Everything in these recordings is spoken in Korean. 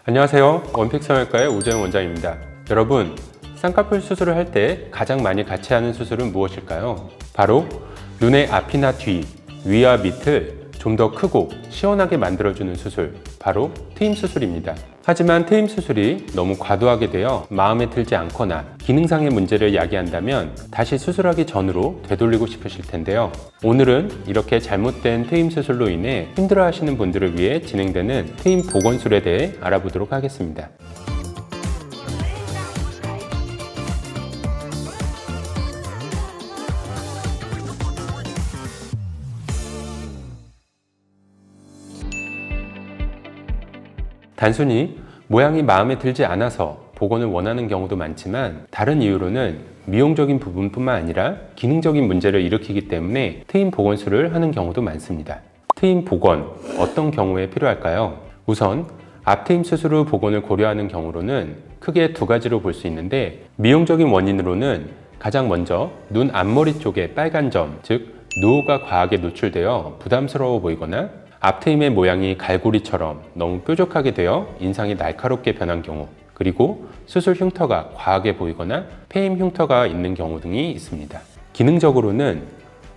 안녕하세요. 원픽성형외과의 오재영 원장입니다. 여러분, 쌍꺼풀 수술을 할 때 가장 많이 같이 하는 수술은 무엇일까요? 바로 눈의 앞이나 뒤, 위와 밑을 좀 더 크고 시원하게 만들어주는 수술, 바로 트임 수술입니다. 하지만 트임 수술이 너무 과도하게 되어 마음에 들지 않거나 기능상의 문제를 야기한다면 다시 수술하기 전으로 되돌리고 싶으실 텐데요. 오늘은 이렇게 잘못된 트임 수술로 인해 힘들어하시는 분들을 위해 진행되는 트임 복원술에 대해 알아보도록 하겠습니다. 단순히 모양이 마음에 들지 않아서 복원을 원하는 경우도 많지만 다른 이유로는 미용적인 부분뿐만 아니라 기능적인 문제를 일으키기 때문에 트임 복원술을 하는 경우도 많습니다. 트임 복원, 어떤 경우에 필요할까요? 우선 앞트임 수술 후 복원을 고려하는 경우로는 크게 두 가지로 볼 수 있는데, 미용적인 원인으로는 가장 먼저 눈 앞머리 쪽에 빨간 점, 즉 노후가 과하게 노출되어 부담스러워 보이거나 앞트임의 모양이 갈고리처럼 너무 뾰족하게 되어 인상이 날카롭게 변한 경우, 그리고 수술 흉터가 과하게 보이거나 폐임 흉터가 있는 경우 등이 있습니다. 기능적으로는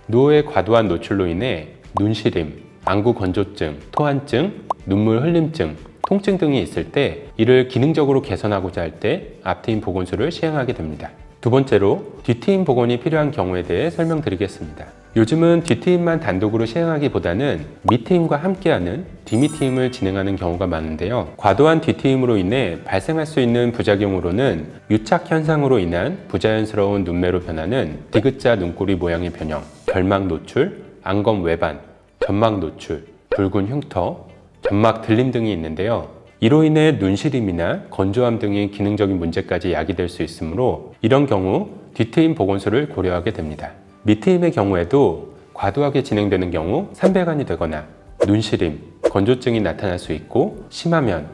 노후의 과도한 노출로 인해 눈시림, 안구 건조증, 토한증, 눈물 흘림증, 통증 등이 있을 때 이를 기능적으로 개선하고자 할 때 앞트임 복원술을 시행하게 됩니다. 두 번째로 뒤트임 복원이 필요한 경우에 대해 설명드리겠습니다. 요즘은 뒤트임만 단독으로 시행하기보다는 밑트임과 함께하는 뒤밑트임을 진행하는 경우가 많은데요. 과도한 뒤트임으로 인해 발생할 수 있는 부작용으로는 유착 현상으로 인한 부자연스러운 눈매로 변하는 디귿자 눈꼬리 모양의 변형, 결막 노출, 안검 외반, 점막 노출, 붉은 흉터, 점막 들림 등이 있는데요. 이로 인해 눈시림이나 건조함 등의 기능적인 문제까지 야기될 수 있으므로 이런 경우 뒤트임 복원술을 고려하게 됩니다. 밑트임의 경우에도 과도하게 진행되는 경우 삼배간이 되거나 눈시림, 건조증이 나타날 수 있고, 심하면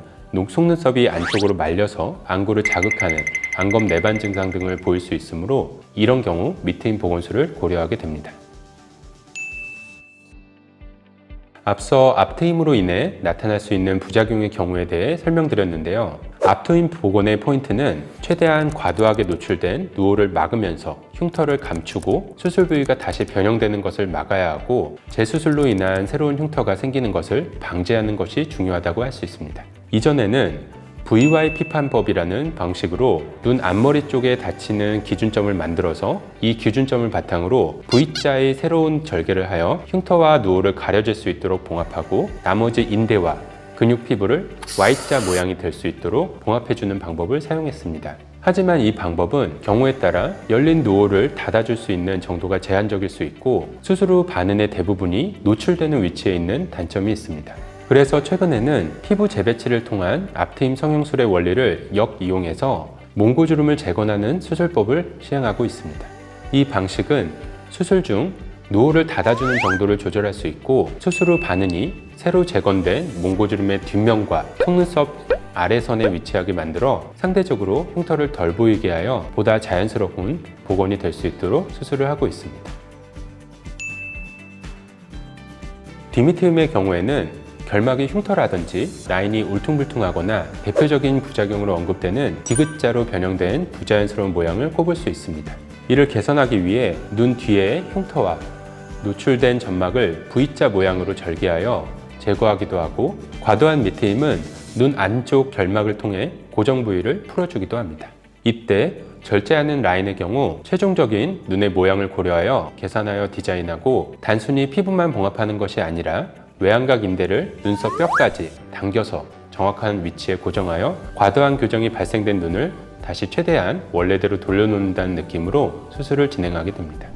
속눈썹이 안쪽으로 말려서 안구를 자극하는 안검 내반 증상 등을 보일 수 있으므로 이런 경우 밑트임 복원술을 고려하게 됩니다. 앞서 앞트임으로 인해 나타날 수 있는 부작용의 경우에 대해 설명드렸는데요. 앞트임 복원의 포인트는 최대한 과도하게 노출된 노후를 막으면서 흉터를 감추고 수술 부위가 다시 변형되는 것을 막아야 하고, 재수술로 인한 새로운 흉터가 생기는 것을 방지하는 것이 중요하다고 할 수 있습니다. 이전에는 VY 피판법이라는 방식으로 눈 앞머리 쪽에 닫히는 기준점을 만들어서 이 기준점을 바탕으로 V자의 새로운 절개를 하여 흉터와 노후를 가려질 수 있도록 봉합하고, 나머지 인대와 근육 피부를 Y자 모양이 될 수 있도록 봉합해주는 방법을 사용했습니다. 하지만 이 방법은 경우에 따라 열린 노후를 닫아줄 수 있는 정도가 제한적일 수 있고, 수술 후 반은의 대부분이 노출되는 위치에 있는 단점이 있습니다. 그래서 최근에는 피부 재배치를 통한 앞트임 성형술의 원리를 역이용해서 몽고주름을 재건하는 수술법을 시행하고 있습니다. 이 방식은 수술 중 노후를 닫아주는 정도를 조절할 수 있고, 수술 후 반은이 새로 재건된 몽고주름의 뒷면과 속눈썹 아래선에 위치하게 만들어 상대적으로 흉터를 덜 보이게 하여 보다 자연스러운 복원이 될 수 있도록 수술을 하고 있습니다. 뒤밑트임의 경우에는 결막이 흉터라든지 라인이 울퉁불퉁하거나 대표적인 부작용으로 언급되는 디귿자로 변형된 부자연스러운 모양을 꼽을 수 있습니다. 이를 개선하기 위해 눈 뒤의 흉터와 노출된 점막을 V자 모양으로 절개하여 제거하기도 하고, 과도한 밑트임은 눈 안쪽 결막을 통해 고정 부위를 풀어주기도 합니다. 이때 절제하는 라인의 경우 최종적인 눈의 모양을 고려하여 계산하여 디자인하고, 단순히 피부만 봉합하는 것이 아니라 외안각 인대를 눈썹 뼈까지 당겨서 정확한 위치에 고정하여 과도한 교정이 발생된 눈을 다시 최대한 원래대로 돌려놓는다는 느낌으로 수술을 진행하게 됩니다.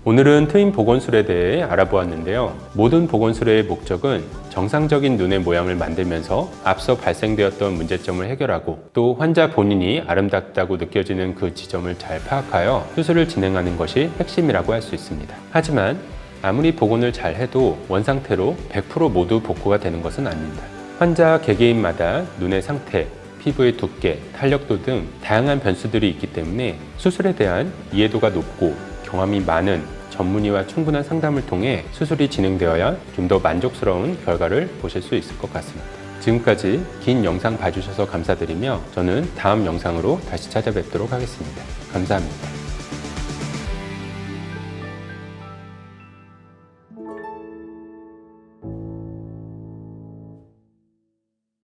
오늘은 트임 복원술에 대해 알아보았는데요. 모든 복원술의 목적은 정상적인 눈의 모양을 만들면서 앞서 발생되었던 문제점을 해결하고, 또 환자 본인이 아름답다고 느껴지는 그 지점을 잘 파악하여 수술을 진행하는 것이 핵심이라고 할 수 있습니다. 하지만 아무리 복원을 잘 해도 원상태로 100% 모두 복구가 되는 것은 아닙니다. 환자 개개인마다 눈의 상태, 피부의 두께, 탄력도 등 다양한 변수들이 있기 때문에 수술에 대한 이해도가 높고 경험이 많은 전문의와 충분한 상담을 통해 수술이 진행되어야 좀 더 만족스러운 결과를 보실 수 있을 것 같습니다. 지금까지 긴 영상 봐주셔서 감사드리며 저는 다음 영상으로 다시 찾아뵙도록 하겠습니다. 감사합니다.